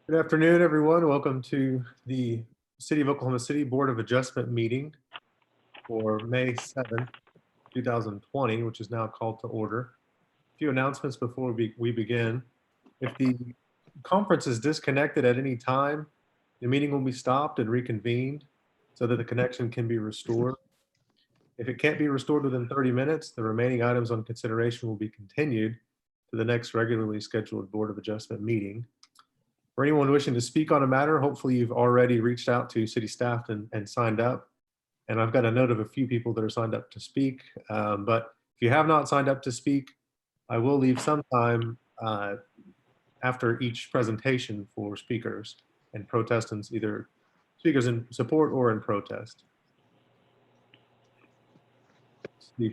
Good afternoon, everyone. Welcome to the City of Oklahoma City Board of Adjustment meeting for May 7th, 2020, which is now called to order. A few announcements before we begin. If the conference is disconnected at any time, the meeting will be stopped and reconvened so that the connection can be restored. If it can't be restored within 30 minutes, the remaining items on consideration will be continued to the next regularly scheduled Board of Adjustment meeting. For anyone wishing to speak on a matter, hopefully you've already reached out to city staff and signed up. And I've got a note of a few people that are signed up to speak. But if you have not signed up to speak, I will leave some time after each presentation for speakers and protestants, either speakers in support or in protest.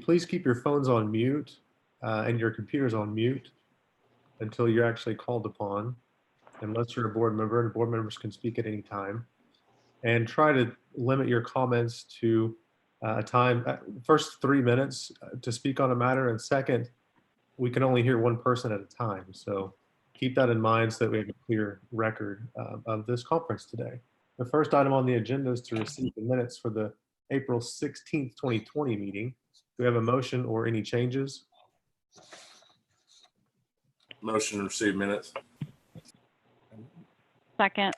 Please keep your phones on mute and your computers on mute until you're actually called upon, unless you're a board member, and board members can speak at any time. And try to limit your comments to a time, first 3 minutes to speak on a matter, and second, we can only hear one person at a time. So keep that in mind so that we have a clear record of this conference today. The first item on the agenda is to receive the minutes for the April 16th, 2020 meeting. Do we have a motion or any changes? Motion to receive minutes. Second.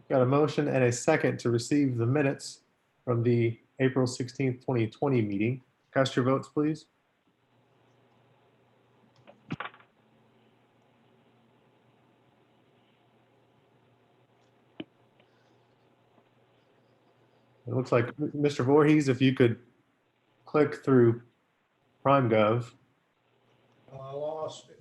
Got a motion and a second to receive the minutes from the April 16th, 2020 meeting. Cast your votes, please. It looks like, Mr. Voorhees, if you could click through PrimeGov. I lost it.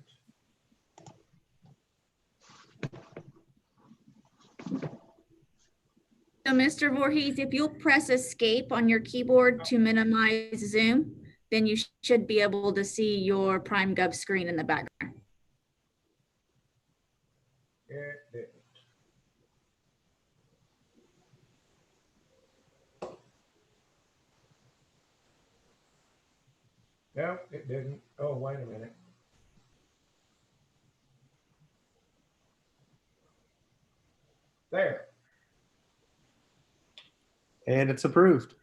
So Mr. Voorhees, if you'll press escape on your keyboard to minimize Zoom, then you should be able to see your PrimeGov screen in the background. It didn't. No, it didn't. Oh, wait a minute. There. And it's approved.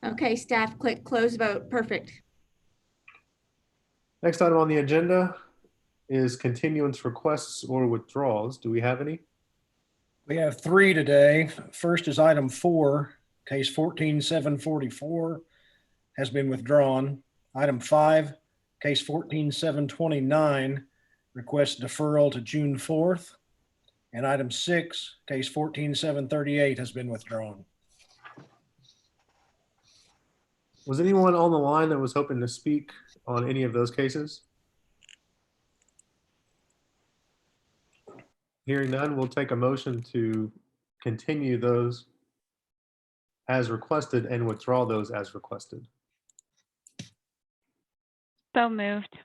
Okay, staff, click close vote. Perfect. Next item on the agenda is continuance requests or withdrawals. Do we have any? We have three today. First is item 4, case 14744 has been withdrawn. Item 5, case 14729 requests deferral to June 4th. And item 6, case 14738 has been withdrawn. Was anyone on the line that was hoping to speak on any of those cases? Hearing none, we'll take a motion to continue those as requested and withdraw those as requested. So moved.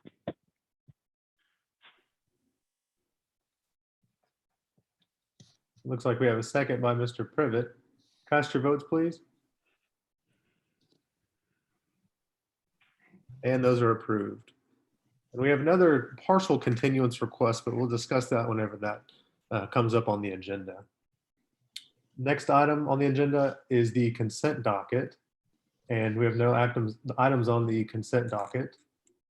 Looks like we have a second by Mr. Privet. Cast your votes, please. And those are approved. And we have another partial continuance request, but we'll discuss that whenever that comes up on the agenda. Next item on the agenda is the consent docket. And we have no items on the consent docket.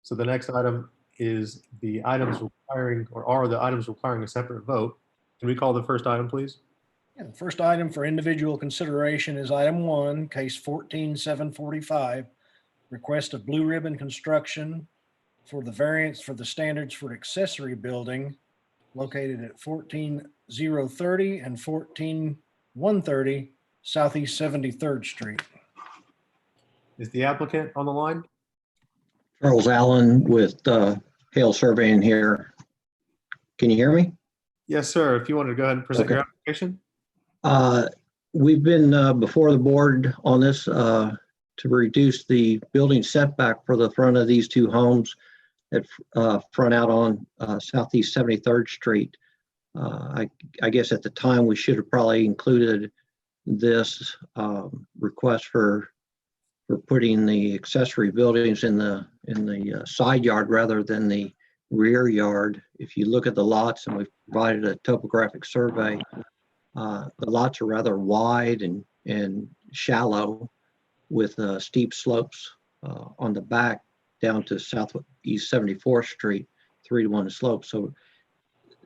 So the next item is the items requiring, or are the items requiring a separate vote. Can we call the first item, please? Yeah, the first item for individual consideration is item 1, case 14745, request of Blue Ribbon Construction for the variance for the standards for accessory building located at 14030 and 14130 Southeast 73rd Street. Is the applicant on the line? Charles Allen with Hale Surveying here. Can you hear me? Yes, sir. If you wanted to go ahead and present your Okay. application. We've been before the board on this to reduce the building setback for the front of these two homes that front out on Southeast 73rd Street. I guess at the time we should have probably included this request for putting the accessory buildings in the side yard rather than the rear yard. If you look at the lots, and we've provided a topographic survey, the lots are rather wide and shallow with steep slopes on the back down to Southeast 74th Street, 3-to-1 slope. So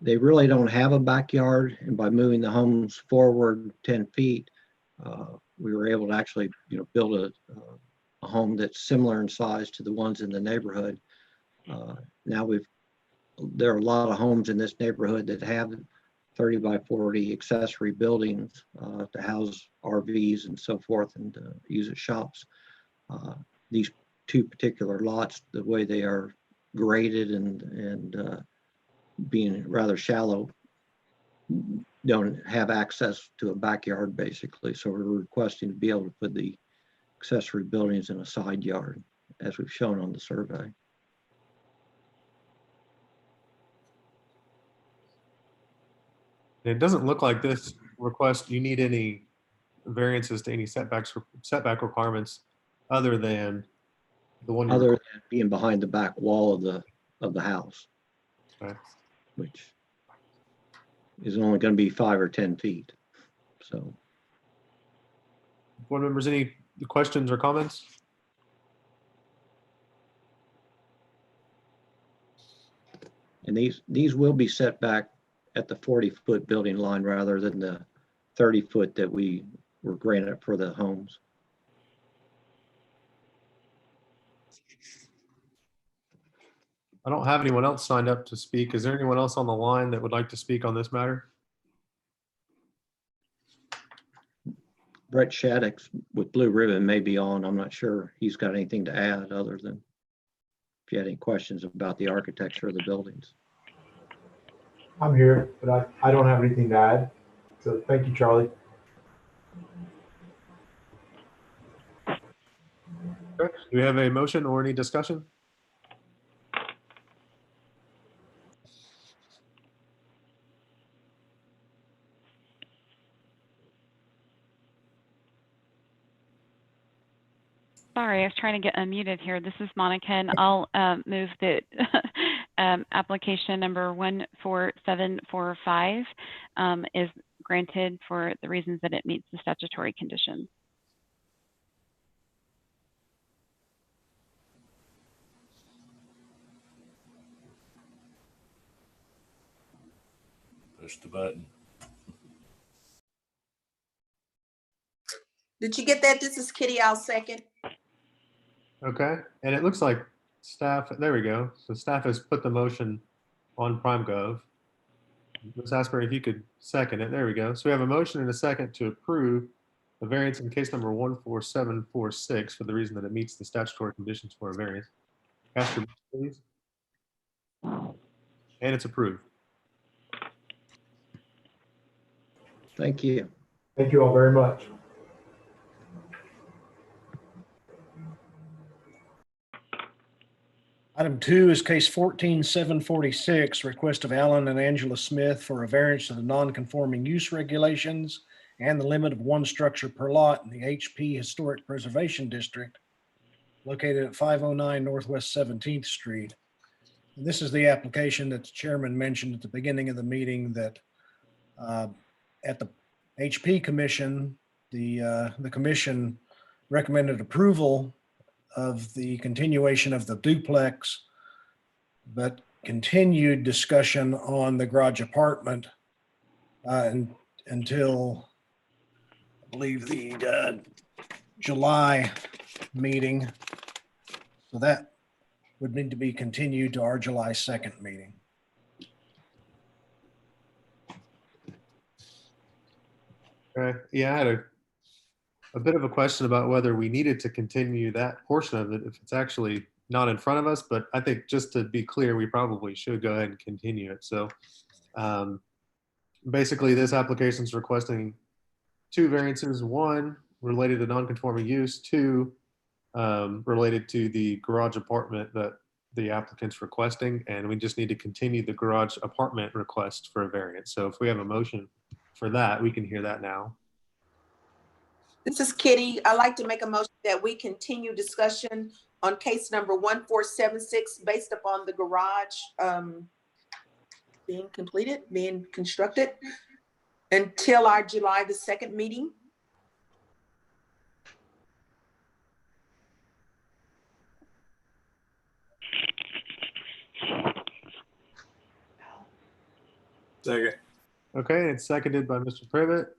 they really don't have a backyard. And by moving the homes forward 10 feet, we were able to actually, build a home that's similar in size to the ones in the neighborhood. Now there are a lot of homes in this neighborhood that have 30 by 40 accessory buildings to house RVs and so forth and use as shops. These two particular lots, the way they are graded and being rather shallow, don't have access to a backyard basically. So we're requesting to be able to put the accessory buildings in a side yard as we've shown on the survey. It doesn't look like this request, you need any variances to any setback requirements other than the one Other you're, than being behind the back wall of the house, okay. which is only going to be 5 or 10 feet. So Board members, any questions or comments? and these will be set back at the 40-foot building line rather than the 30-foot that we were granted for the homes. I don't have anyone else signed up to speak. Is there anyone else on the line that would like to speak on this matter? Brett Shattuck with Blue Ribbon may be on. I'm not sure he's got anything to add other than if you had any questions about the architecture of the buildings. I'm here, but I don't have anything to add. So thank you, Charlie. Okay. Do we have a motion or any discussion? Sorry, I was trying to get unmuted here. This is Monica, and I'll move that application number 14745 is granted for the reasons that it meets the statutory conditions. Push the button. Did you get that? This is Kitty. I'll second. Okay, and it looks like staff, there we go. So staff has put the motion on PrimeGov. Ms. Asbury, if you could second it, there we go. So we have a motion and a second to approve the variance in case number 14746 for the reason that it meets the statutory conditions for a variance. Cast your vote, please. And it's approved. Thank you. Thank you all very much. Item 2 is case 14746, request of Alan and Angela Smith for a variance to the non-conforming use regulations and the limit of one structure per lot in the HP Historic Preservation District located at 509 Northwest 17th Street. And this is the application that the chairman mentioned at the beginning of the meeting that at the HP Commission, the commission recommended approval of the continuation of the duplex, but continued discussion on the garage apartment until I believe the July meeting. So that would need to be continued to our July 2nd meeting. Okay, yeah, I had a bit of a question about whether we needed to continue that portion of it if it's actually not in front of us, but I think just to be clear, we probably should go ahead and continue it. So basically this application is requesting 2 variances, 1 related to non-conforming use, 2 related to the garage apartment that the applicant's requesting, and we just need to continue the garage apartment request for a variance. So if we have a motion for that, we can hear that now. This is Kitty. I'd like to make a motion that we continue discussion on case number 1476, based upon the garage being constructed until our July the 2nd meeting. Second. Okay, it's seconded by Mr. Privet.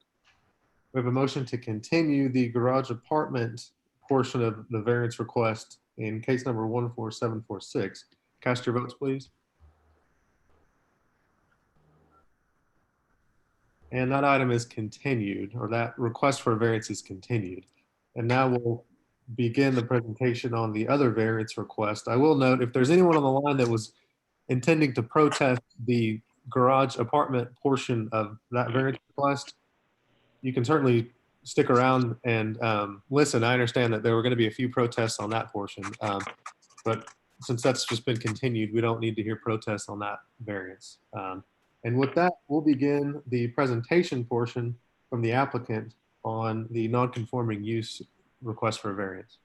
We have a motion to continue the garage apartment portion of the variance request in case number 14746. Cast your votes, please. And that item is continued, or that request for a variance is continued. And now we'll begin the presentation on the other variance request. I will note, if there's anyone on the line that was intending to protest the garage apartment portion of that variance request, you can certainly stick around and listen. I understand that there were going to be a few protests on that portion, but since that's just been continued, we don't need to hear protests on that variance. And with that, we'll begin the presentation portion from the applicant on the non-conforming use request for a variance.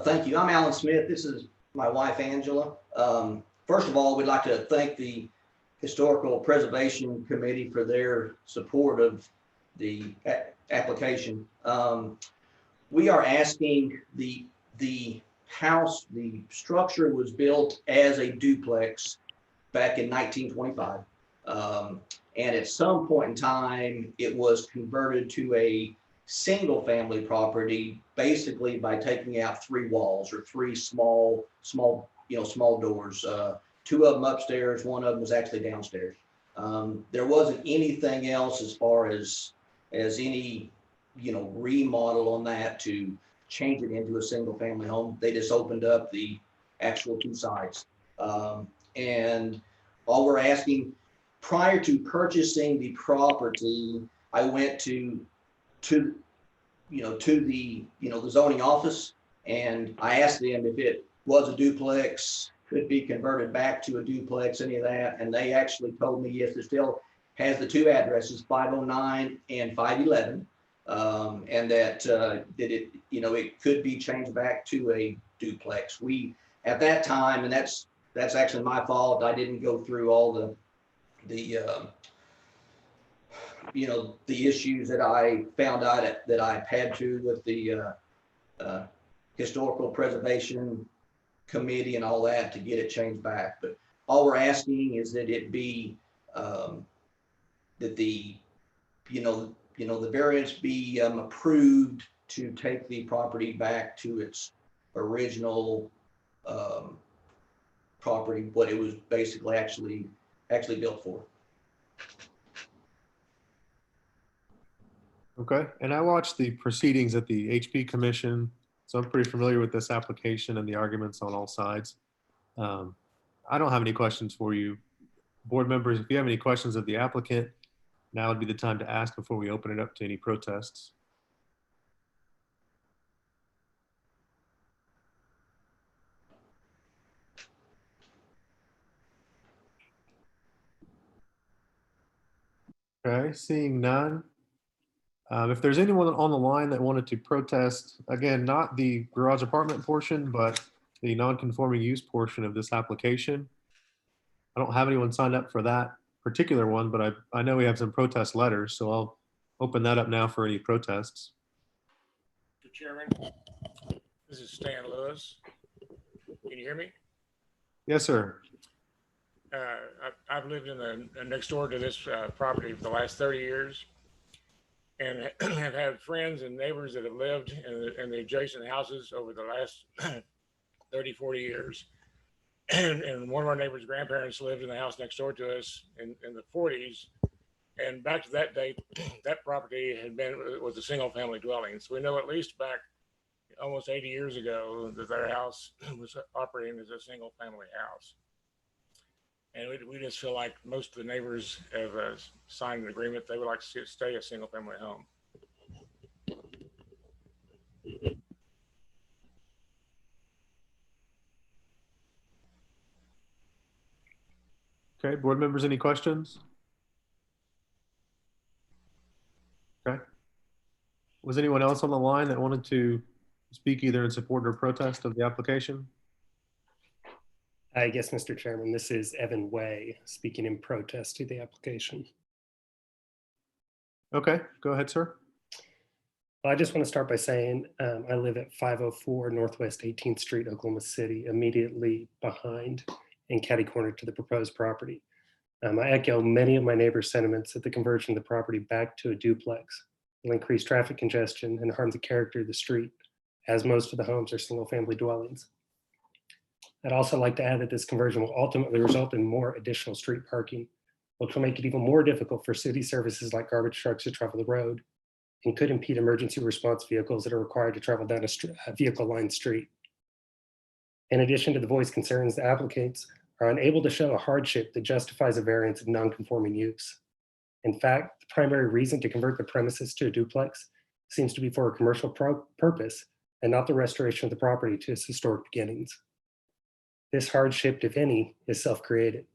Thank you. I'm Alan Smith. This is my wife, Angela. First of all, we'd like to thank the Historical Preservation Committee for their support of the application. We are asking the house, the structure was built as a duplex back in 1925. And at some point in time, it was converted to a single family property, basically by taking out 3 walls or 3 small doors. 2 of them upstairs, 1 of them was actually downstairs. There wasn't anything else as far as any, remodel on that to change it into a single family home. They just opened up the actual 2 sides. And all we're asking, prior to purchasing the property, I went to the zoning office, and I asked them if it was a duplex, could be converted back to a duplex, any of that, and they actually told me yes, it still has the 2 addresses, 509 and 511, and that it could be changed back to a duplex. We at that time, and that's actually my fault, I didn't go through all the issues that I found out that I've had to with the Historical Preservation Committee and all that to get it changed back. But all we're asking is that it be that the variance be approved to take the property back to its original property, what it was basically actually built for. Okay, and I watched the proceedings at the HP Commission, so I'm pretty familiar with this application and the arguments on all sides. I don't have any questions for you. Board members, if you have any questions of the applicant, now would be the time to ask before we open it up to any protests. Okay, seeing none. If there's anyone on the line that wanted to protest, again, not the garage apartment portion, but the non-conforming use portion of this application. I don't have anyone signed up for that particular one, but I know we have some protest letters, so I'll open that up now for any protests. Mr. Chairman, this is Stan Lewis. Can you hear me? Yes, sir. I've lived in the next door to this property for the last 30 years, and have had friends and neighbors that have lived in the adjacent houses over the last 30, 40 years. And one of our neighbors' grandparents lived in the house next door to us in the 40s. And back to that date, that property was a single family dwelling. So we know at least back almost 80 years ago that their house was operating as a single family house. And we just feel like most of the neighbors have signed an agreement. They would like to stay a single family home. Okay, board members, any questions? Okay. Was anyone else on the line that wanted to speak either in support or protest of the application? Yes, Mr. Chairman, this is Evan Way speaking in protest to the application. Okay, go ahead, sir. Well, I just want to start by saying I live at 504 Northwest 18th Street, Oklahoma City, immediately behind and catty corner to the proposed property. I echo many of my neighbors' sentiments that the conversion of the property back to a duplex will increase traffic congestion and harm the character of the street, as most of the homes are single-family dwellings. I'd also like to add that this conversion will ultimately result in more additional street parking, which will make it even more difficult for city services like garbage trucks to travel the road and could impede emergency response vehicles that are required to travel down a vehicle-lined street. In addition to the voiced concerns, the applicants are unable to show a hardship that justifies a variance of non-conforming use. In fact, the primary reason to convert the premises to a duplex seems to be for a commercial purpose and not the restoration of the property to its historic beginnings. This hardship, if any, is self-created.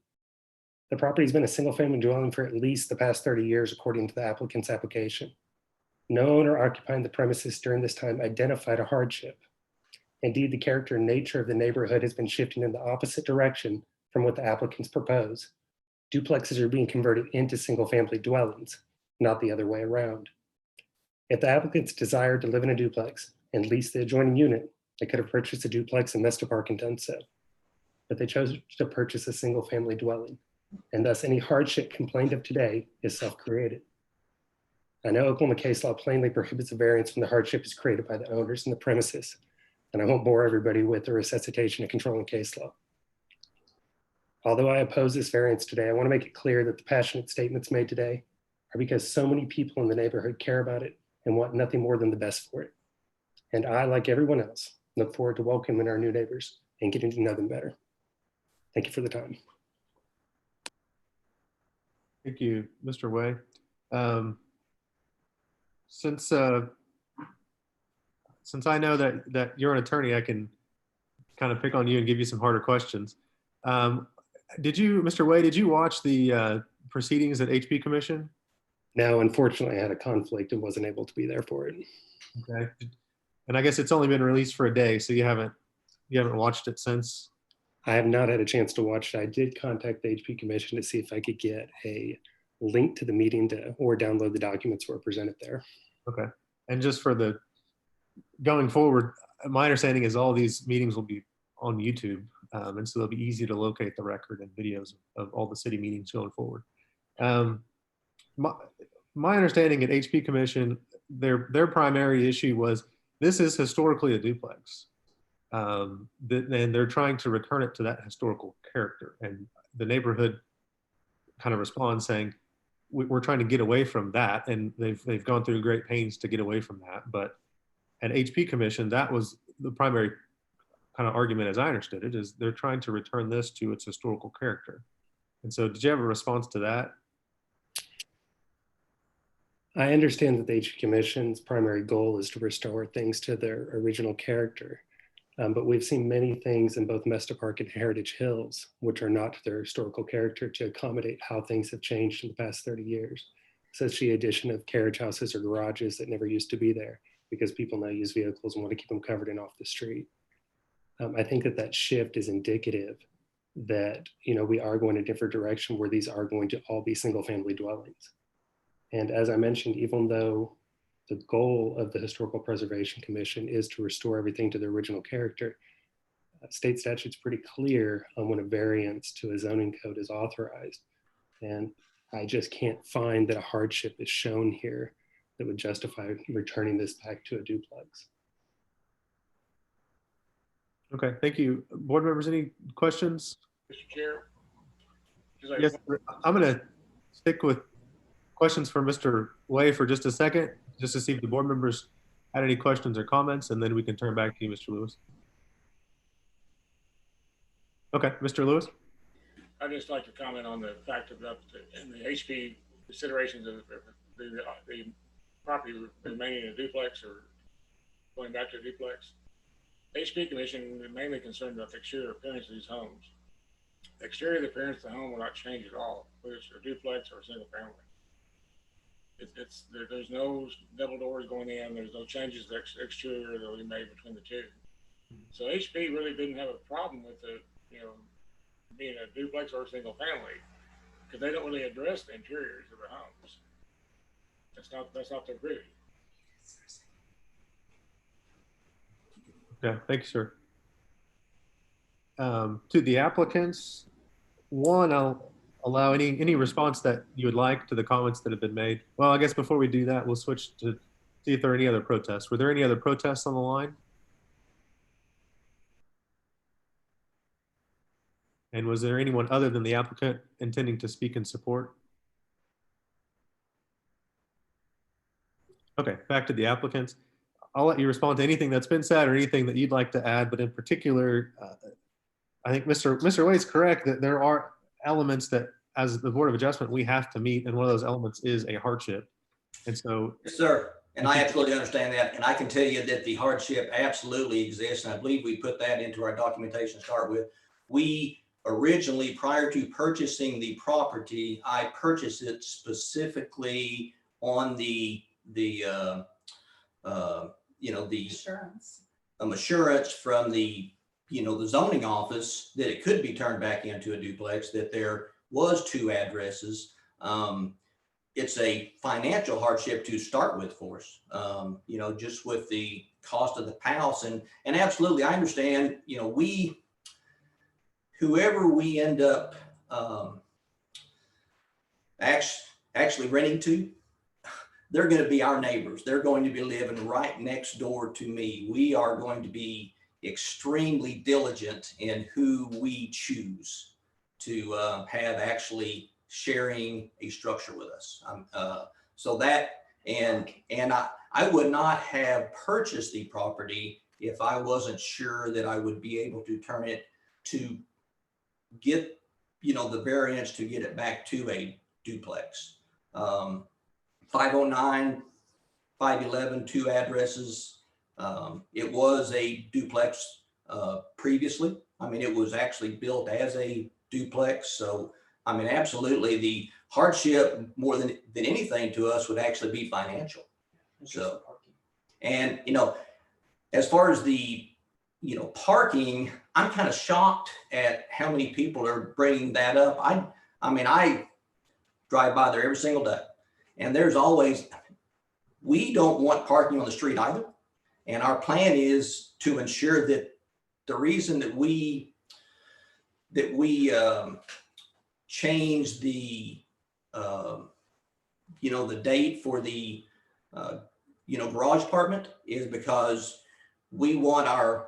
The property has been a single-family dwelling for at least the past 30 years, according to the applicant's application. No owner occupying the premises during this time identified a hardship. Indeed, the character and nature of the neighborhood has been shifting in the opposite direction from what the applicants propose. Duplexes are being converted into single-family dwellings, not the other way around. If the applicants desired to live in a duplex and lease the adjoining unit, they could have purchased a duplex in Mesta Park and done so. But they chose to purchase a single-family dwelling, and thus any hardship complained of today is self-created. I know Oklahoma case law plainly prohibits a variance when the hardship is created by the owners and the premises, and I won't bore everybody with the resuscitation of controlling case law. Although I oppose this variance today, I want to make it clear that the passionate statements made today are because so many people in the neighborhood care about it and want nothing more than the best for it. And I, like everyone else, look forward to welcoming our new neighbors and getting to know them better. Thank you for the time. Thank you, Mr. Way. Since I know that you're an attorney, I can kind of pick on you and give you some harder questions. Mr. Way, did you watch the proceedings at HP Commission? No, unfortunately, I had a conflict and wasn't able to be there for it. Okay, and I guess it's only been released for a day, so you haven't watched it since. I have not had a chance to watch it. I did contact the HP Commission to see if I could get a link to the meeting or download the documents that were presented there. Okay, and just for the going forward, my understanding is all these meetings will be on YouTube, and so they'll be easy to locate the record and videos of all the city meetings going forward. My understanding at HP Commission, their primary issue was this is historically a duplex. And they're trying to return it to that historical character. And the neighborhood kind of responds saying, we're trying to get away from that. And they've gone through great pains to get away from that. But at HP Commission, that was the primary kind of argument, as I understood it, is they're trying to return this to its historical character. And so did you have a response to that? I understand that the HP Commission's primary goal is to restore things to their original character. But we've seen many things in both Mesta Park and Heritage Hills, which are not their historical character, to accommodate how things have changed in the past 30 years, such as the addition of carriage houses or garages that never used to be there because people now use vehicles and want to keep them covered and off the street. I think that shift is indicative that we are going a different direction where these are going to all be single family dwellings. And as I mentioned, even though the goal of the Historical Preservation Commission is to restore everything to their original character, state statute's pretty clear on when a variance to a zoning code is authorized. And I just can't find that a hardship is shown here that would justify returning this back to a duplex. Okay, thank you. Board members, any questions? Mr. Chair? Yes, I'm going to stick with questions for Mr. Way for just a second, just to see if the board members had any questions or comments, and then we can turn back to you, Mr. Lewis. Okay, Mr. Lewis? I'd just like to comment on the fact about the HP considerations of the property remaining a duplex or going back to a duplex. HP Commission is mainly concerned about the exterior appearance of these homes. The exterior appearance of the home will not change at all, whether it's a duplex or a single family. There's no double doors going in. There's no changes to exterior that we made between the two. So HP really didn't have a problem with it, being a duplex or a single family, because they don't really address the interiors of the homes. That's not their gritty. Yeah, thank you, sir. To the applicants, one, I'll allow any response that you would like to the comments that have been made. Well, I guess before we do that, we'll switch to see if there are any other protests. Were there any other protests on the line? And was there anyone other than the applicant intending to speak in support? Okay, back to the applicants. I'll let you respond to anything that's been said or anything that you'd like to add, but in particular, I think Mr. Wade's correct that there are elements that as the Board of Adjustment, we have to meet, and one of those elements is a hardship. And so. Yes, sir. And I absolutely understand that. And I can tell you that the hardship absolutely exists. And I believe we put that into our documentation to start with. We originally, prior to purchasing the property, I purchased it specifically on the assurance from the zoning office that it could be turned back into a duplex, that there was 2 addresses. It's a financial hardship to start with for us, just with the cost of the house. And absolutely, I understand, whoever we end up actually renting to, they're going to be our neighbors. They're going to be living right next door to me. We are going to be extremely diligent in who we choose to have actually sharing a structure with us. So that, and I would not have purchased the property if I wasn't sure that I would be able to turn it to get, the variance to get it back to a duplex. 509, 511, 2 addresses. It was a duplex previously. I mean, it was actually built as a duplex. So, I mean, absolutely, the hardship more than anything to us would actually be financial. So, and, as far as the, parking, I'm kind of shocked at how many people are bringing that up. I mean, I drive by there every single day, and there's always, we don't want parking on the street either. And our plan is to ensure that the reason that we change the, the date for the, garage apartment is because we want our,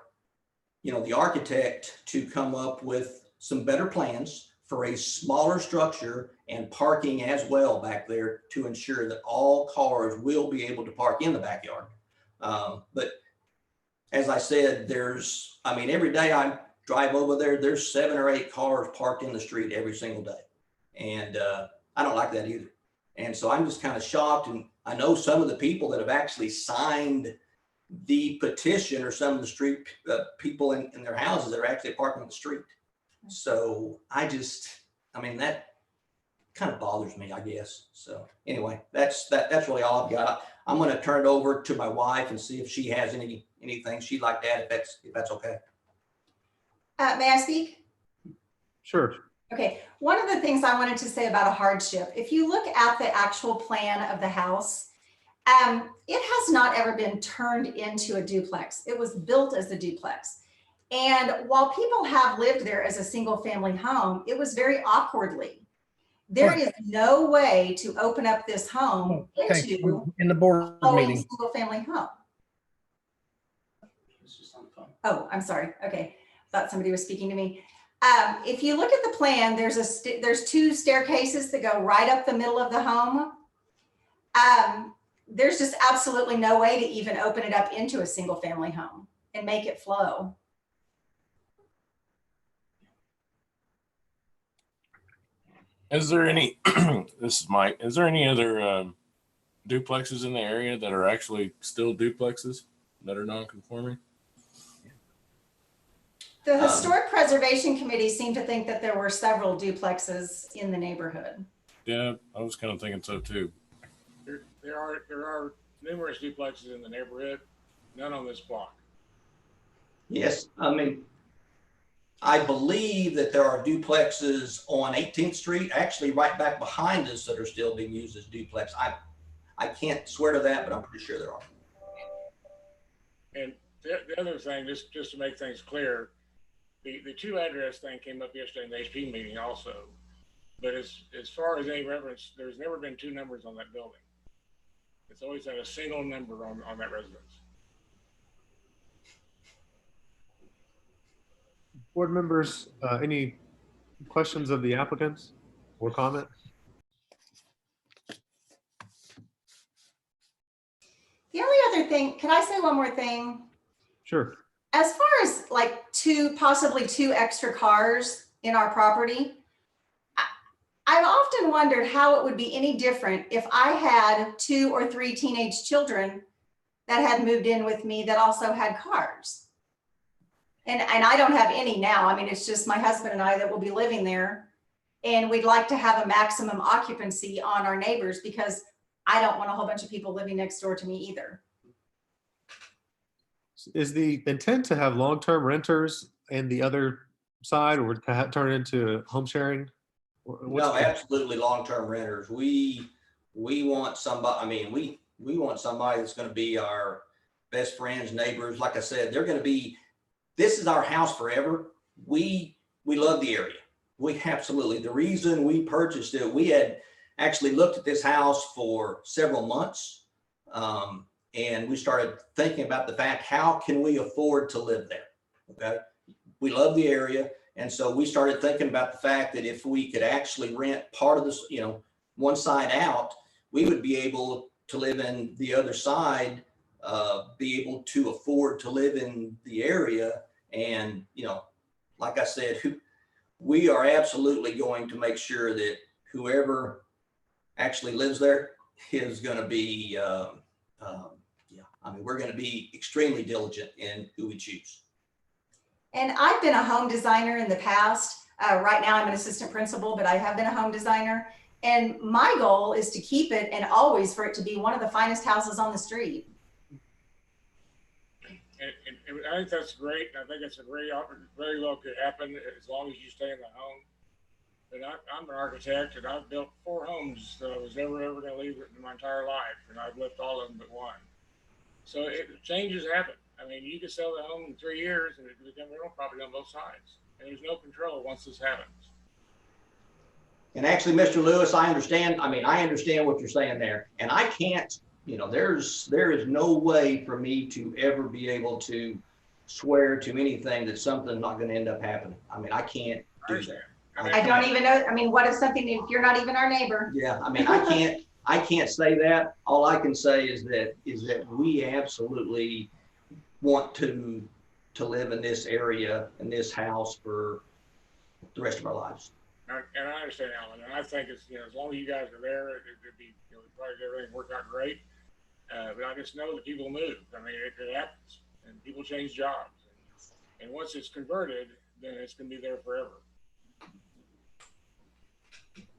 the architect to come up with some better plans for a smaller structure and parking as well back there to ensure that all cars will be able to park in the backyard. But as I said, every day I drive over there, there's 7 or 8 cars parked in the street every single day. And I don't like that either. And so I'm just kind of shocked. And I know some of the people that have actually signed the petition, or some of the street people in their houses that are actually parking on the street. So that kind of bothers me, I guess. So anyway, that's really all I've got. I'm going to turn it over to my wife and see if she has anything she'd like to add, if that's okay. May I speak? Sure. Okay. One of the things I wanted to say about a hardship, if you look at the actual plan of the house, it has not ever been turned into a duplex. It was built as a duplex. And while people have lived there as a single family home, it was very awkwardly. There is no way to open up this home into in the board meeting. Single family home. Oh, I'm sorry. Okay. Thought somebody was speaking to me. If you look at the plan, there's 2 staircases that go right up the middle of the home. There's just absolutely no way to even open it up into a single family home and make it flow. Is there any, this is Mike, is there any other duplexes in the area that are actually still duplexes that are non-conforming? The Historic Preservation Committee seemed to think that there were several duplexes in the neighborhood. Yeah, I was kind of thinking so too. there are numerous duplexes in the neighborhood, none on this block. Yes, I mean, I believe that there are duplexes on 18th Street, actually right back behind us, that are still being used as duplex. I can't swear to that, but I'm pretty sure there are. And the other thing, just to make things clear, the two address thing came up yesterday in the HP meeting also. But as far as any reference, there's never been two numbers on that building. It's always had a single number on that residence. Board members, any questions of the applicants or comments? The only other thing, can I say one more thing? Sure. As far as like possibly two extra cars in our property, I've often wondered how it would be any different if I had 2 or 3 teenage children that had moved in with me that also had cars. And I don't have any now. I mean, it's just my husband and I that will be living there. And we'd like to have a maximum occupancy on our neighbors because I don't want a whole bunch of people living next door to me either. Is the intent to have long-term renters in the other side, or to turn it into home sharing? No, absolutely long-term renters. We want somebody, I mean, we want somebody that's going to be our best friends, neighbors. Like I said, they're going to be, this is our house forever. We love the area. We absolutely, the reason we purchased it, we had actually looked at this house for several months. And we started thinking about the fact, how can we afford to live there? Okay. We love the area. And so we started thinking about the fact that if we could actually rent part of this, one side out, we would be able to live in the other side, be able to afford to live in the area. And, like I said, we are absolutely going to make sure that whoever actually lives there is going to be, we're going to be extremely diligent in who we choose. And I've been a home designer in the past. Right now I'm an assistant principal, but I have been a home designer. And my goal is to keep it and always for it to be one of the finest houses on the street. And I think that's great. I think it's a great opportunity. Very well could happen as long as you stay in the home. But I'm an architect and I've built 4 homes that I was never ever going to leave in my entire life. And I've lived all of them but one. So changes happen. I mean, you could sell the home in 3 years and it become rental property on both sides. And there's no control once this happens. And actually, Mr. Lewis, I understand. I mean, I understand what you're saying there. And I can't, there is no way for me to ever be able to swear to anything that something's not going to end up happening. I mean, I can't do that. I don't even know. I mean, what if something, if you're not even our neighbor? Yeah, I mean, I can't say that. All I can say is that we absolutely want to live in this area, in this house for the rest of our lives. And I understand, Alan, and I think it's, as long as you guys are there, it'd be, probably everything worked out great. But I just know that people move. I mean, it happens, and people change jobs. And once it's converted, then it's going to be there forever.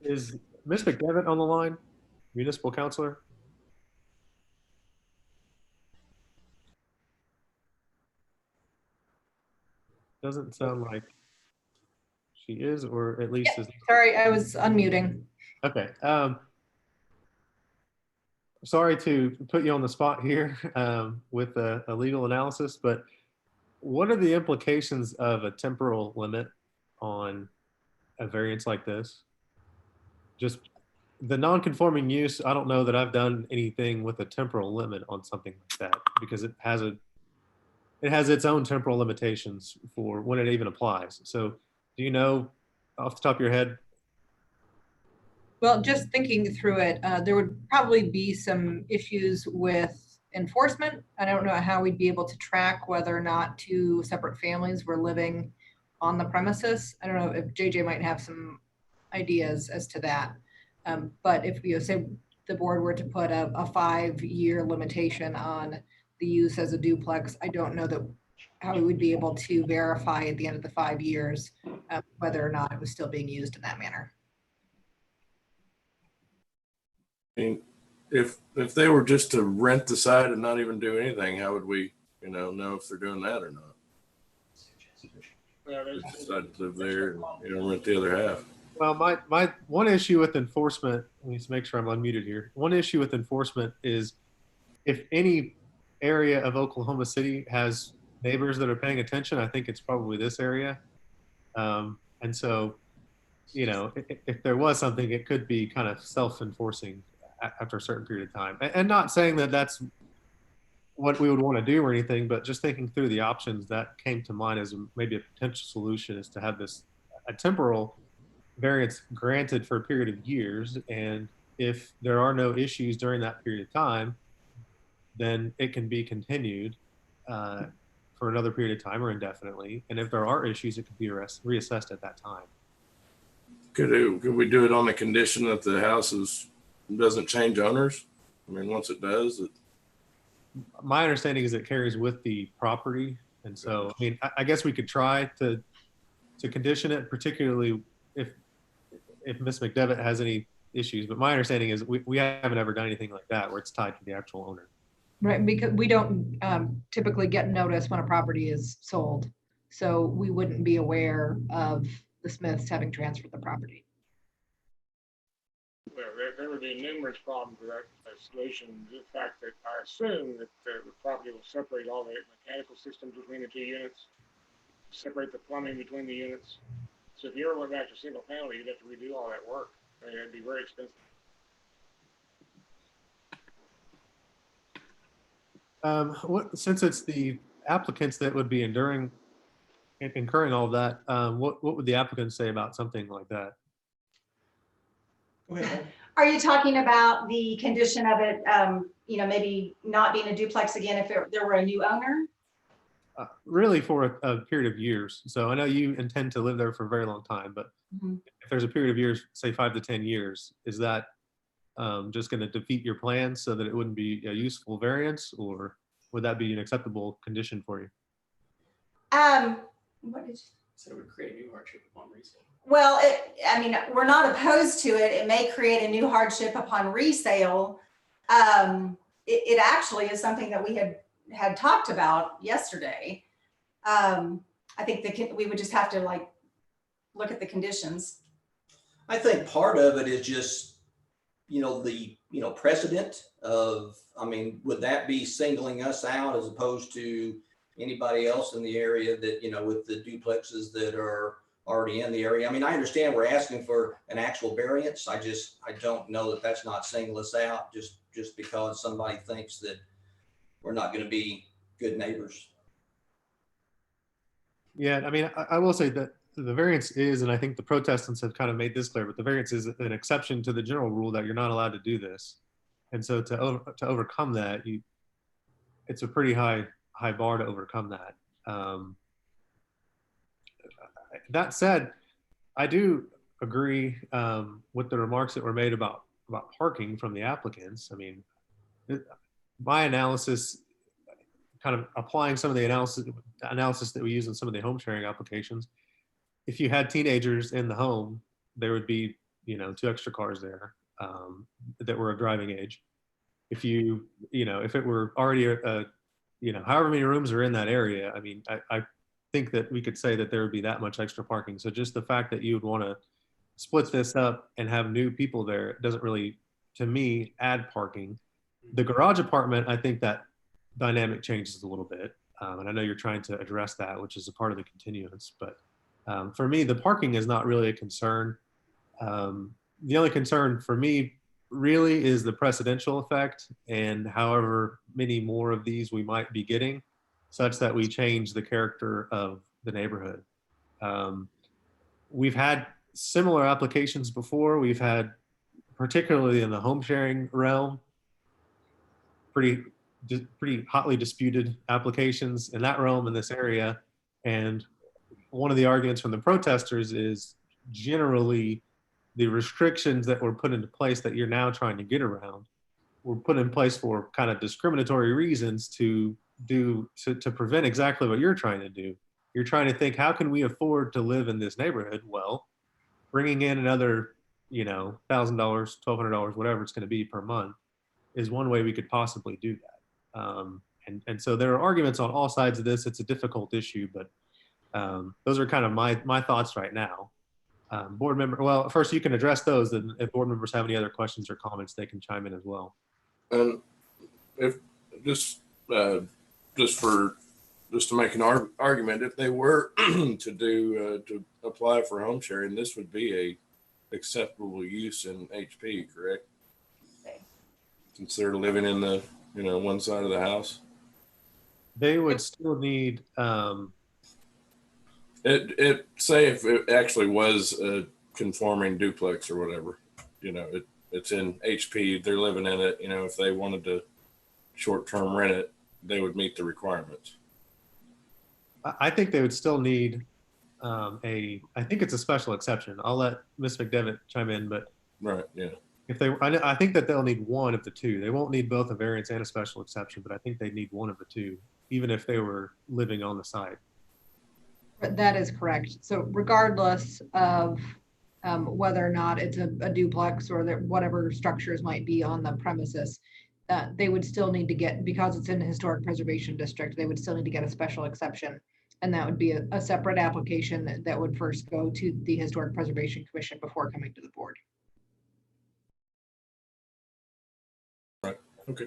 Is Ms. McDevitt on the line? Municipal counselor? Doesn't sound like she is, or at least is. Sorry, I was unmuting. Okay. Sorry to put you on the spot here with a legal analysis, but what are the implications of a temporal limit on a variance like this? Just the non-conforming use, I don't know that I've done anything with a temporal limit on something like that, because it has its own temporal limitations for when it even applies. So do you know off the top of your head? Well, just thinking through it, there would probably be some issues with enforcement. I don't know how we'd be able to track whether or not 2 separate families were living on the premises. I don't know if JJ might have some ideas as to that. But if say the board were to put a 5-year limitation on the use as a duplex, I don't know that how we would be able to verify at the end of the 5 years whether or not it was still being used in that manner. I mean, if they were just to rent the side and not even do anything, how would we, know if they're doing that or not? Yeah, They decide to live there and, rent the other half. Well, my one issue with enforcement, let me just make sure I'm unmuted here. One issue with enforcement is if any area of Oklahoma City has neighbors that are paying attention, I think it's probably this area. And so, if there was something, it could be kind of self-enforcing after a certain period of time. And not saying that that's what we would want to do or anything, but just thinking through the options that came to mind as maybe a potential solution is to have a temporal variance granted for a period of years. And if there are no issues during that period of time, then it can be continued for another period of time or indefinitely. And if there are issues, it could be reassessed at that time. Could we do it on the condition that the house doesn't change owners? I mean, once it does, my understanding is it carries with the property. And so, I mean, I guess we could try to condition it, particularly if Ms. McDevitt has any issues. But my understanding is we haven't ever done anything like that where it's tied to the actual owner. Right, because we don't typically get notice when a property is sold. So we wouldn't be aware of the Smiths having transferred the property. Well, there would be numerous problems with that solution. The fact that I assume that the property will separate all the mechanical systems between the two units, separate the plumbing between the units. So if you ever went back to single family, you'd have to redo all that work. I mean, it'd be very expensive. Since it's the applicants that would be incurring all that, what would the applicants say about something like that? Go ahead. Are you talking about the condition of it, maybe not being a duplex again if there were a new owner? Really for a period of years. So I know you intend to live there for a very long time, but if there's a period of years, say 5 to 10 years, is that just going to defeat your plans so that it wouldn't be a useful variance, or would that be an acceptable condition for you? What did you? So it would create a new hardship upon resale. Well, we're not opposed to it. It may create a new hardship upon resale. It actually is something that we had talked about yesterday. I think we would just have to look at the conditions. I think part of it is just, the precedent of, would that be singling us out as opposed to anybody else in the area that, with the duplexes that are already in the area? I mean, I understand we're asking for an actual variance. I don't know that that's not singling us out just because somebody thinks that we're not going to be good neighbors. Yeah, I mean, I will say that the variance is, and I think the protestants have kind of made this clear, but the variance is an exception to the general rule that you're not allowed to do this. And so to overcome that, it's a pretty high bar to overcome that. That said, I do agree with the remarks that were made about parking from the applicants. I mean, my analysis, kind of applying some of the analysis that we use in some of the home sharing applications, if you had teenagers in the home, there would be 2 extra cars there that were of driving age. If if it were already however many rooms are in that area, I mean, I think that we could say that there would be that much extra parking. So just the fact that you would want to split this up and have new people there doesn't really, to me, add parking. The garage apartment, I think that dynamic changes a little bit. And I know you're trying to address that, which is a part of the continuance. But for me, the parking is not really a concern. The only concern for me really is the precedential effect, and however many more of these we might be getting, such that we change the character of the neighborhood. We've had similar applications before. We've had, particularly in the home sharing realm, pretty hotly disputed applications in that realm in this area. And one of the arguments from the protesters is generally the restrictions that were put into place that you're now trying to get around were put in place for kind of discriminatory reasons to prevent exactly what you're trying to do. You're trying to think, how can we afford to live in this neighborhood? Well, bringing in another, $1,000, $1,200, whatever it's going to be per month, is one way we could possibly do that. And so there are arguments on all sides of this. It's a difficult issue, but those are kind of my thoughts right now. Board member, well, first you can address those, and if board members have any other questions or comments, they can chime in as well. And if just to make an argument, if they were to apply for home sharing, this would be a acceptable use in HP, correct? Since they're living in the one side of the house, they would still need it say if it actually was a conforming duplex or whatever, it's in HP, they're living in it, if they wanted to short-term rent it, they would meet the requirements. I think they would still need I think it's a special exception. I'll let Ms. McDevitt chime in, but right, yeah. If I think that they'll need one of the two. They won't need both a variance and a special exception, but I think they need one of the two, even if they were living on the site. That is correct. So regardless of whether or not it's a duplex or that whatever structures might be on the premises, they would still need to get, because it's in the historic preservation district, they would still need to get a special exception. And that would be a separate application that would first go to the Historic Preservation Commission before coming to the board. Right. Okay.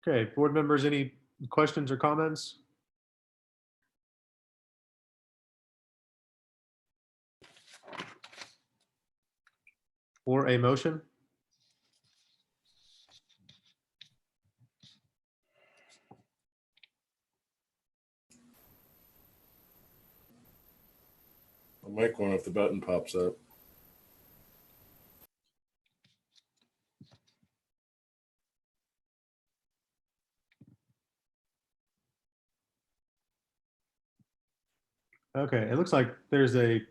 Okay, board members, any questions or comments? Or a motion? I'll make one if the button pops up. Okay, it looks like there's the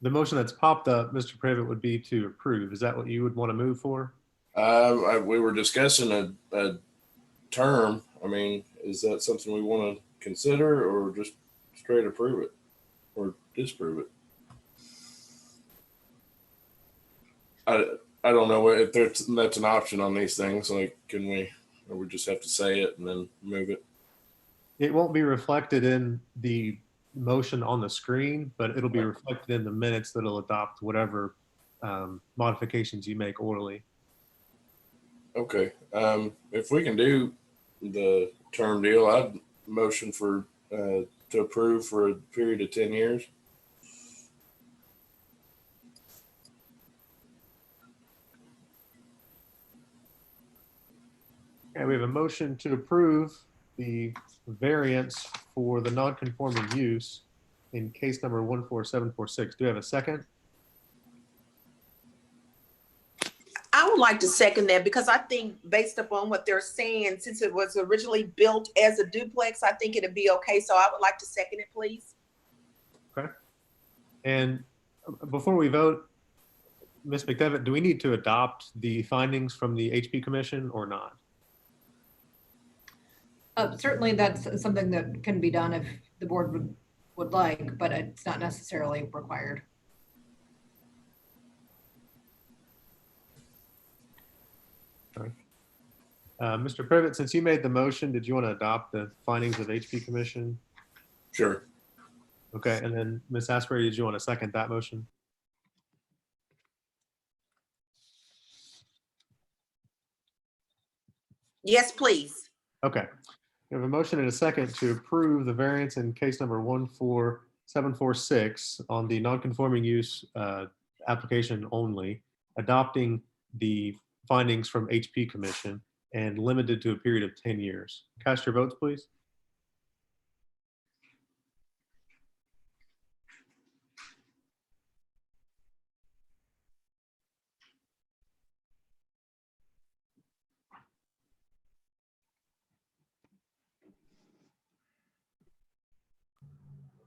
motion that's popped up, Mr. Privet, would be to approve. Is that what you would want to move for? We were discussing a term. I mean, is that something we want to consider, or just straight approve it or disprove it? I don't know if that's an option on these things. Like, can we, or we just have to say it and then move it? It won't be reflected in the motion on the screen, but it'll be reflected in the minutes that'll adopt whatever modifications you make orally. Okay. If we can do the term deal, I'd motion for to approve for a period of 10 years. Okay, we have a motion to approve the variance for the non-conforming use in case number 14746. Do we have a second? I would like to second that, because I think based upon what they're saying, since it was originally built as a duplex, I think it'd be okay. So I would like to second it, please. Okay. And before we vote, Ms. McDevitt, do we need to adopt the findings from the HP Commission or not? Certainly that's something that can be done if the board would like, but it's not necessarily required. Mr. Privet, since you made the motion, did you want to adopt the findings of HP Commission? Sure. Okay, and then Ms. Asbury, did you want to second that motion? Yes, please. Okay. We have a motion and a second to approve the variance in case number 14746 on the non-conforming use application only, adopting the findings from HP Commission and limited to a period of 10 years. Cast your votes, please.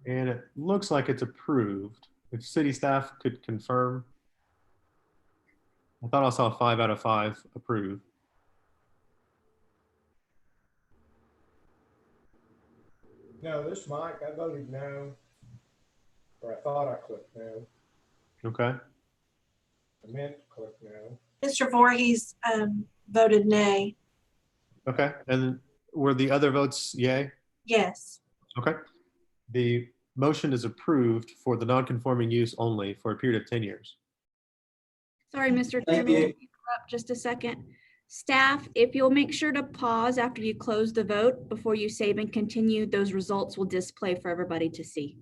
And it looks like it's approved. If city staff could confirm. I thought I saw 5 out of 5 approved. No, this is Mike. I voted no. Or I thought I clicked no. Okay. Mr. Voorhees voted nay. Okay, and were the other votes yay? Yes. Okay. The motion is approved for the non-conforming use only for a period of 10 years. Sorry, Mr. Thank Chairman, you. can you interrupt just a second? Staff, if you'll make sure to pause after you close the vote before you save and continue, those results will display for everybody to see.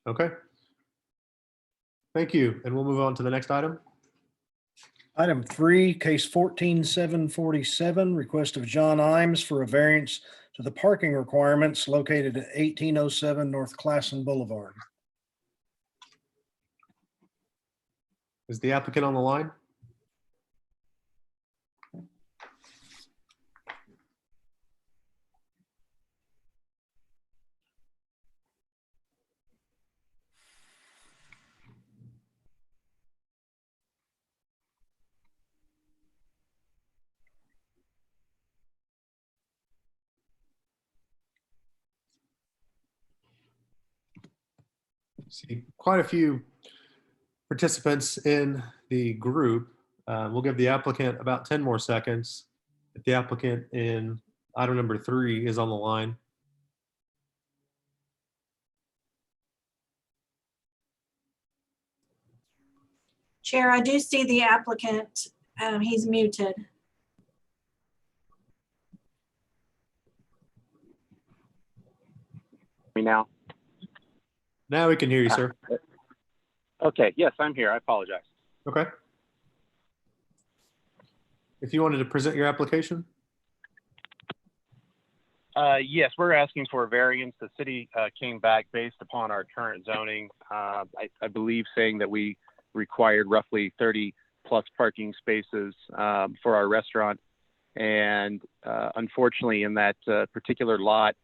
Okay. Thank you, and we'll move on to the next item. Item 3, case 14-747, request of John Imes for a variance to the parking requirements located at 1807 North Classen Boulevard. Is the applicant on the line? See quite a few participants in the group. We'll give the applicant about 10 more seconds. If the applicant in item number 3 is on the line. Chair, I do see the applicant. He's muted. Me now? Now we can hear you, sir. Okay, yes, I'm here. I apologize. Okay. If you wanted to present your application. Yes, we're asking for a variance. The city came back based upon our current zoning, I believe saying that we required roughly 30 plus parking spaces for our restaurant. And unfortunately in that particular lot,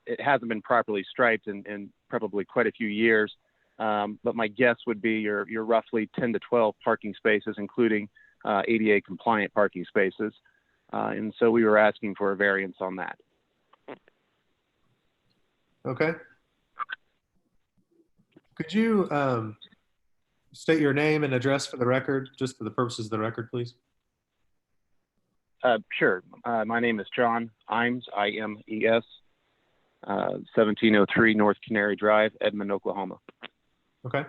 it hasn't been properly striped in probably quite a few years. But my guess would be you're roughly 10 to 12 parking spaces, including ADA compliant parking spaces. And so we were asking for a variance on that. Okay. Could you state your name and address for the record, just for the purposes of the record, please? Sure. My name is John Imes, I-M-E-S, 1703 North Canary Drive, Edmond, Oklahoma. Okay.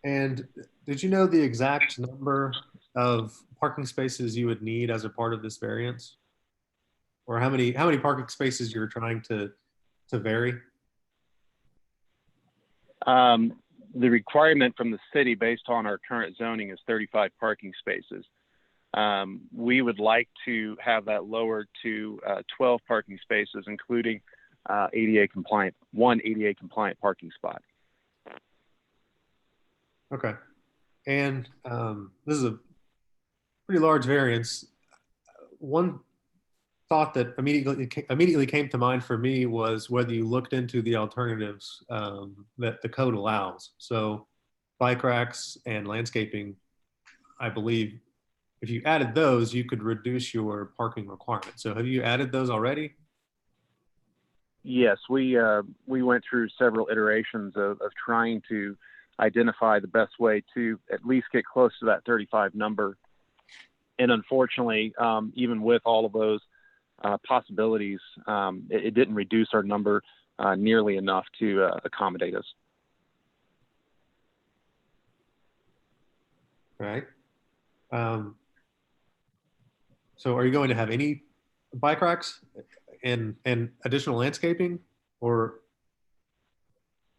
And did you know the exact number of parking spaces you would need as a part of this variance? Or how many parking spaces you're trying to vary? The requirement from the city based on our current zoning is 35 parking spaces. We would like to have that lowered to 12 parking spaces, including ADA compliant, one ADA compliant parking spot. Okay. And this is a pretty large variance. One thought that immediately came to mind for me was whether you looked into the alternatives that the code allows. So bike racks and landscaping, I believe, if you added those, you could reduce your parking requirement. So have you added those already? Yes, we went through several iterations of trying to identify the best way to at least get close to that 35 number. And unfortunately, even with all of those possibilities, it didn't reduce our number nearly enough to accommodate us. All right. So are you going to have any bike racks and additional landscaping, or?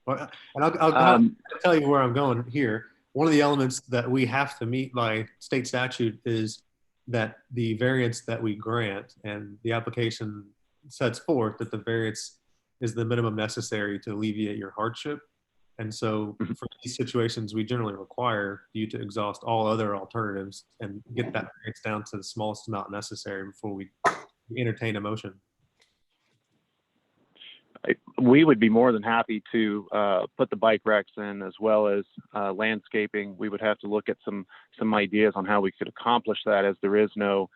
And I'll tell you where I'm going here. One of the elements that we have to meet by state statute is that the variance that we grant, and the application sets forth that the variance is the minimum necessary to alleviate your hardship. And so for these situations, we generally require you to exhaust all other alternatives and get that variance down to the smallest amount necessary before we entertain a motion. We would be more than happy to put the bike racks in, as well as landscaping. We would have to look at some ideas on how we could accomplish that, as there is no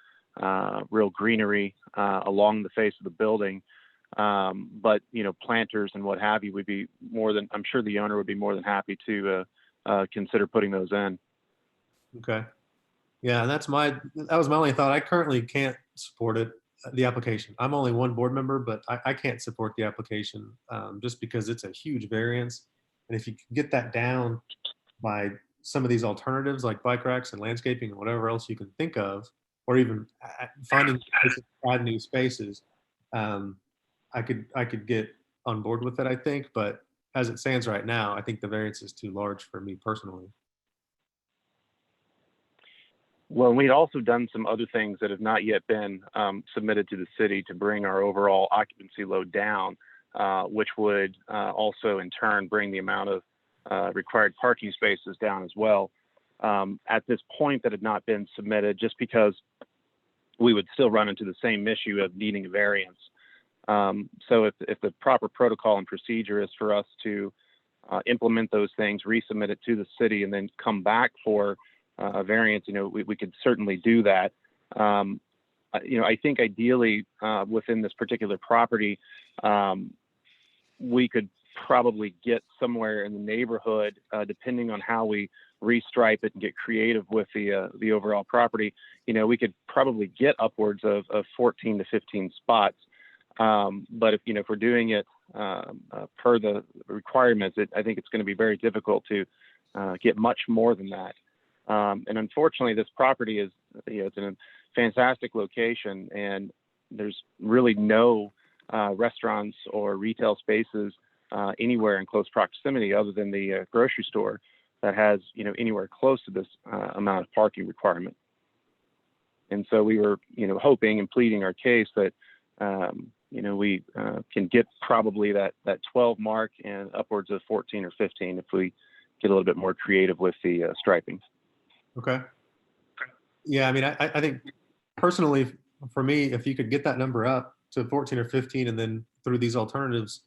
real greenery along the face of the building. But, planters and what have you would be I'm sure the owner would be more than happy to consider putting those in. Okay. Yeah, and that was my only thought. I currently can't support it, the application. I'm only one board member, but I can't support the application just because it's a huge variance. And if you can get that down by some of these alternatives like bike racks and landscaping and whatever else you can think of, or even finding places to add new spaces, I could get on board with it, I think. But as it stands right now, I think the variance is too large for me personally. Well, we'd also done some other things that have not yet been submitted to the city to bring our overall occupancy load down, which would also in turn bring the amount of required parking spaces down as well. At this point, that had not been submitted just because we would still run into the same issue of needing a variance. So if the proper protocol and procedure is for us to implement those things, resubmit it to the city, and then come back for a variance, we could certainly do that. I think ideally within this particular property, we could probably get somewhere in the neighborhood, depending on how we restripe it and get creative with the overall property. We could probably get upwards of 14 to 15 spots. But if we're doing it per the requirements, I think it's going to be very difficult to get much more than that. And unfortunately, this property is, it's in a fantastic location, and there's really no restaurants or retail spaces anywhere in close proximity other than the grocery store that has, anywhere close to this amount of parking requirement. And so we were, hoping and pleading our case that, we can get probably that 12 mark and upwards of 14 or 15 if we get a little bit more creative with the striping. Okay. Yeah, I mean, I think personally, for me, if you could get that number up to 14 or 15, and then through these alternatives,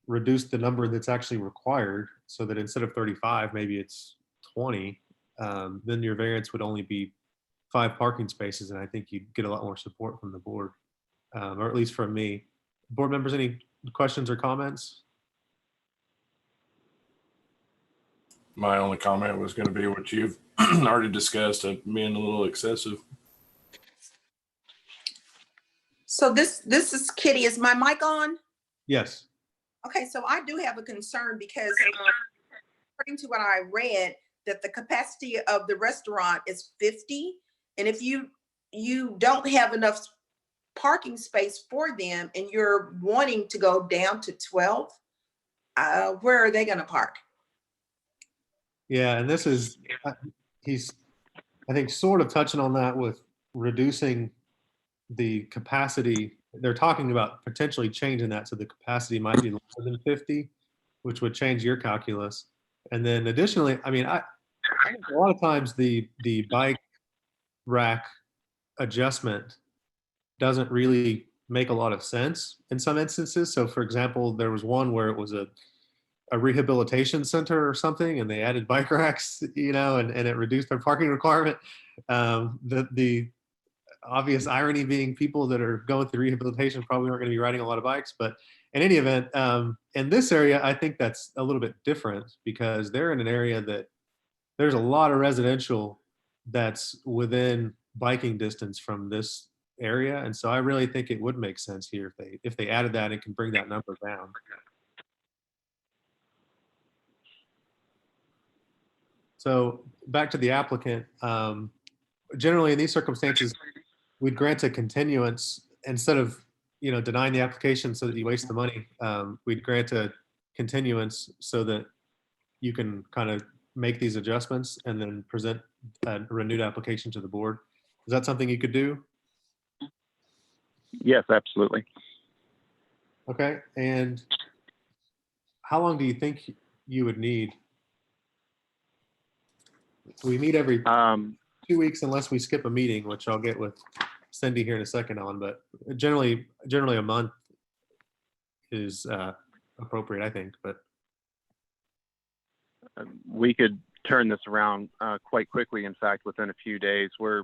reduce the number that's actually required, so that instead of 35, maybe it's 20, then your variance would only be 5 parking spaces, and I think you'd get a lot more support from the board, or at least from me. Board members, any questions or comments? My only comment was going to be what you've already discussed, being a little excessive. So this is Kitty. Is my mic on? Yes. Okay, so I do have a concern because according to what I read, that the capacity of the restaurant is 50. And if you don't have enough parking space for them and you're wanting to go down to 12, where are they going to park? Yeah, and this is, he's, I think, sort of touching on that with reducing the capacity. They're talking about potentially changing that so the capacity might be lower than 50, which would change your calculus. And then additionally, I mean, I think a lot of times the bike rack adjustment doesn't really make a lot of sense in some instances. So for example, there was one where it was a rehabilitation center or something, and they added bike racks, and it reduced their parking requirement. The obvious irony being people that are going through rehabilitation probably aren't going to be riding a lot of bikes. But in any event, in this area, I think that's a little bit different because they're in an area that there's a lot of residential that's within biking distance from this area. And so I really think it would make sense here if they added that and can bring that number down. So back to the applicant, generally in these circumstances, we'd grant a continuance instead of, denying the application so that you waste the money. We'd grant a continuance so that you can kind of make these adjustments and then present a renewed application to the board. Is that something you could do? Yes, absolutely. Okay. And how long do you think you would need? We meet every 2 weeks unless we skip a meeting, which I'll get with Cindy here in a second on, but generally a month is appropriate, I think. But we could turn this around quite quickly. In fact, within a few days, we're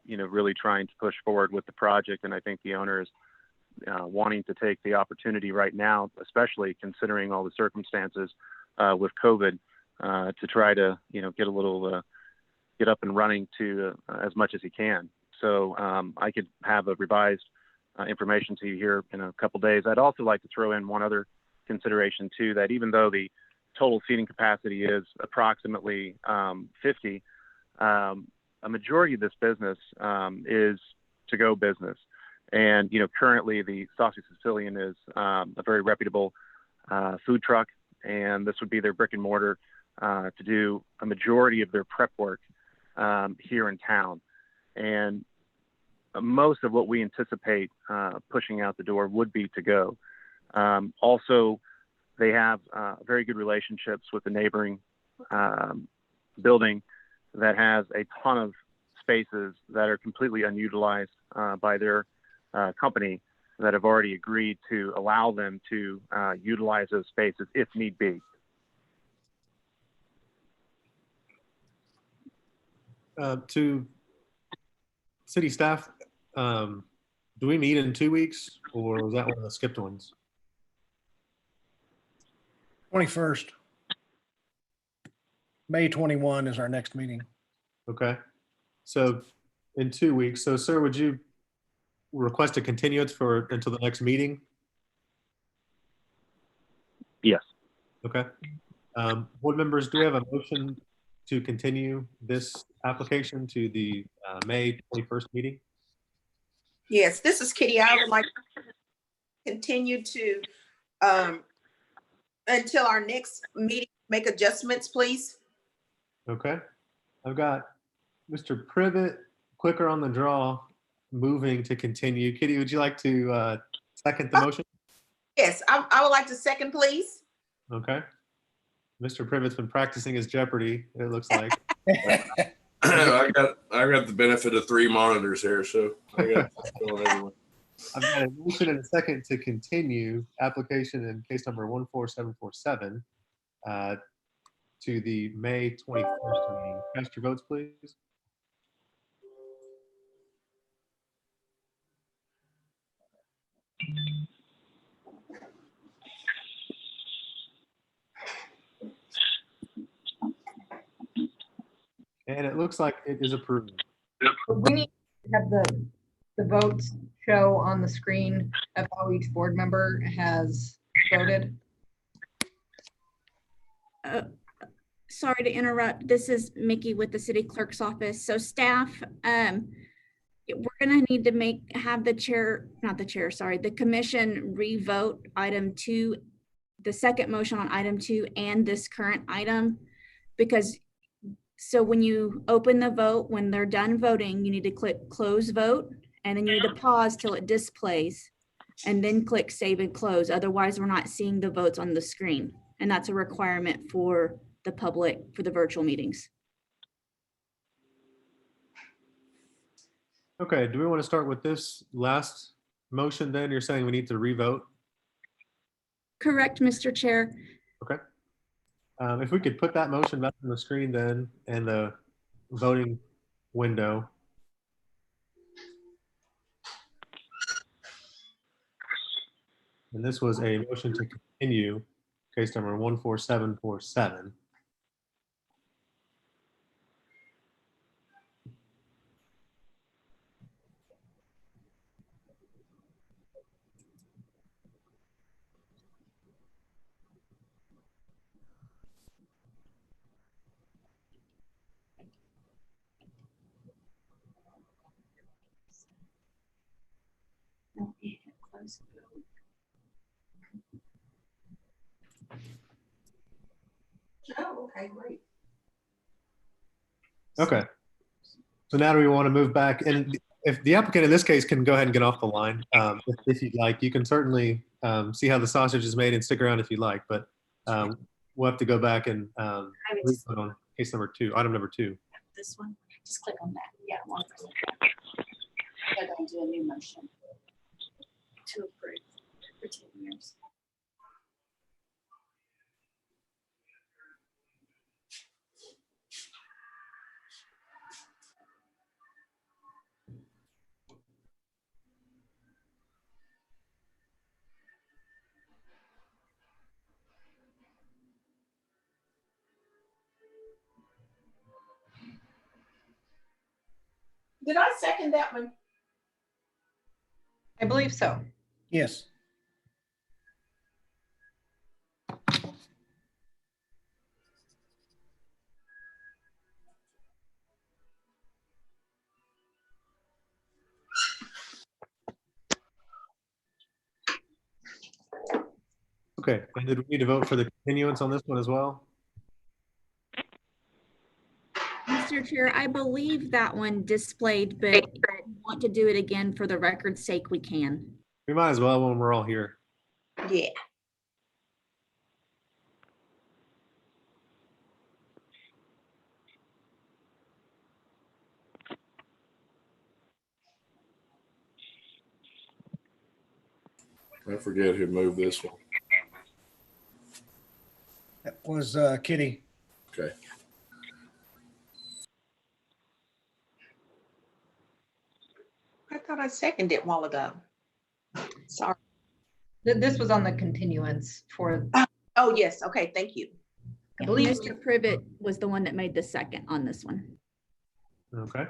really trying to push forward with the project, and I think the owner is wanting to take the opportunity right now, especially considering all the circumstances with COVID, to try to, get a little, get up and running to as much as he can. So I could have a revised information to you here in a couple days. I'd also like to throw in one other consideration too, that even though the total seating capacity is approximately 50, a majority of this business is to-go business. And, currently the Sausage Sicilian is a very reputable food truck, and this would be their brick and mortar to do a majority of their prep work here in town. And most of what we anticipate pushing out the door would be to go. Also, they have very good relationships with the neighboring building that has a ton of spaces that are completely unutilized by their company that have already agreed to allow them to utilize those spaces if need be. To city staff, do we meet in 2 weeks, or was that one of the skipped ones? 21st. May 21 is our next meeting. Okay. So in 2 weeks. So sir, would you request a continuance until the next meeting? Yes. Okay. Board members, do we have a motion to continue this application to the May 21st meeting? Yes, this is Kitty. I would like to continue to until our next meeting, make adjustments, please. Okay. I've got Mr. Privet, quicker on the draw, moving to continue. Kitty, would you like to second the motion? Yes, I would like to second, please. Okay. Mr. Privet's been practicing his Jeopardy, it looks like. I got the benefit of 3 monitors here, so I got this going everywhere. I've got a motion and a second to continue application in case number 14747 to the May 21st meeting. Cast your votes, please. And it looks like it is approved. We need to have the votes show on the screen of how each board member has voted. Sorry to interrupt. This is Mickey with the city clerk's office. So staff, we're gonna need to have the commission re-vote item 2, the second motion on item 2 and this current item, because so when you open the vote, when they're done voting, you need to click close vote, and then you need to pause till it displays and then click save and close. Otherwise, we're not seeing the votes on the screen. And that's a requirement for the public, for the virtual meetings. Okay, do we want to start with this last motion then? You're saying we need to re-vote? Correct, Mr. Chair. Okay. If we could put that motion back on the screen then, and the voting window. And this was a motion to continue case number 14747. Oh, okay, great. Okay. So now do we want to move back? And if the applicant in this case can go ahead and get off the line, if you'd like, you can certainly see how the sausage is made and stick around if you like, but we'll have to go back and vote on case number 2, item number 2. This one, just click on that. Yeah. They're going to do a new motion to approve for 10 years. Did I second that one? I believe so. Yes. Okay, and did we need to vote for the continuance on this one as well? Mr. Chair, I believe that one displayed, but if you want to do it again for the record's sake, we can. We might as well when we're all here. Yeah. I forget who moved this one. That was Kitty. Okay. I thought I seconded it a while ago. Sorry. This was on the continuance for, Oh, yes. Okay, thank you. I believe, Mr. Privet was the one that made the second on this one. Okay.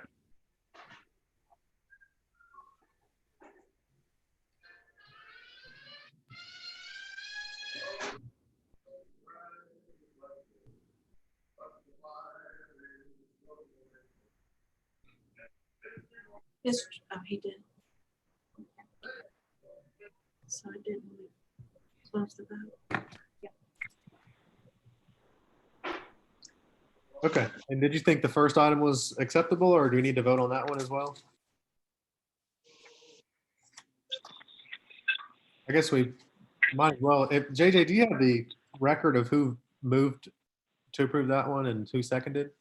Yes, oh, he did. So I didn't close the vote. Okay, and did you think the first item was acceptable, or do we need to vote on that one as well? I guess we might as well. If JJ, do you have the record of who moved to approve that one and who seconded?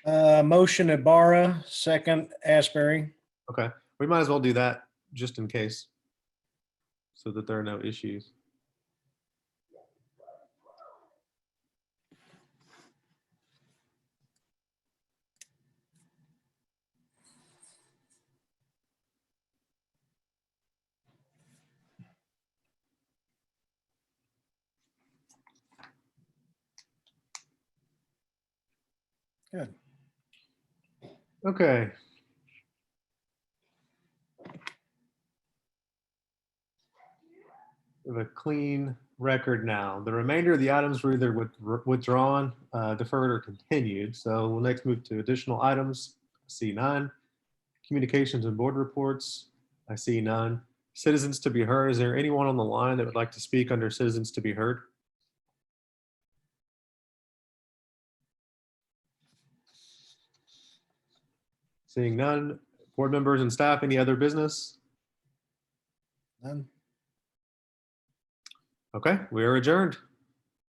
Motion Ibarra, second Asbury. Okay, we might as well do that just in case, so that there are no issues. Good. Okay. We have a clean record now. The remainder of the items were either withdrawn, deferred, or continued. So we'll next move to additional items. I see none. Communications and board reports. I see none. Citizens to be heard. Is there anyone on the line that would like to speak under citizens to be heard? Seeing none. Board members and staff, any other business? None. Okay, we are adjourned.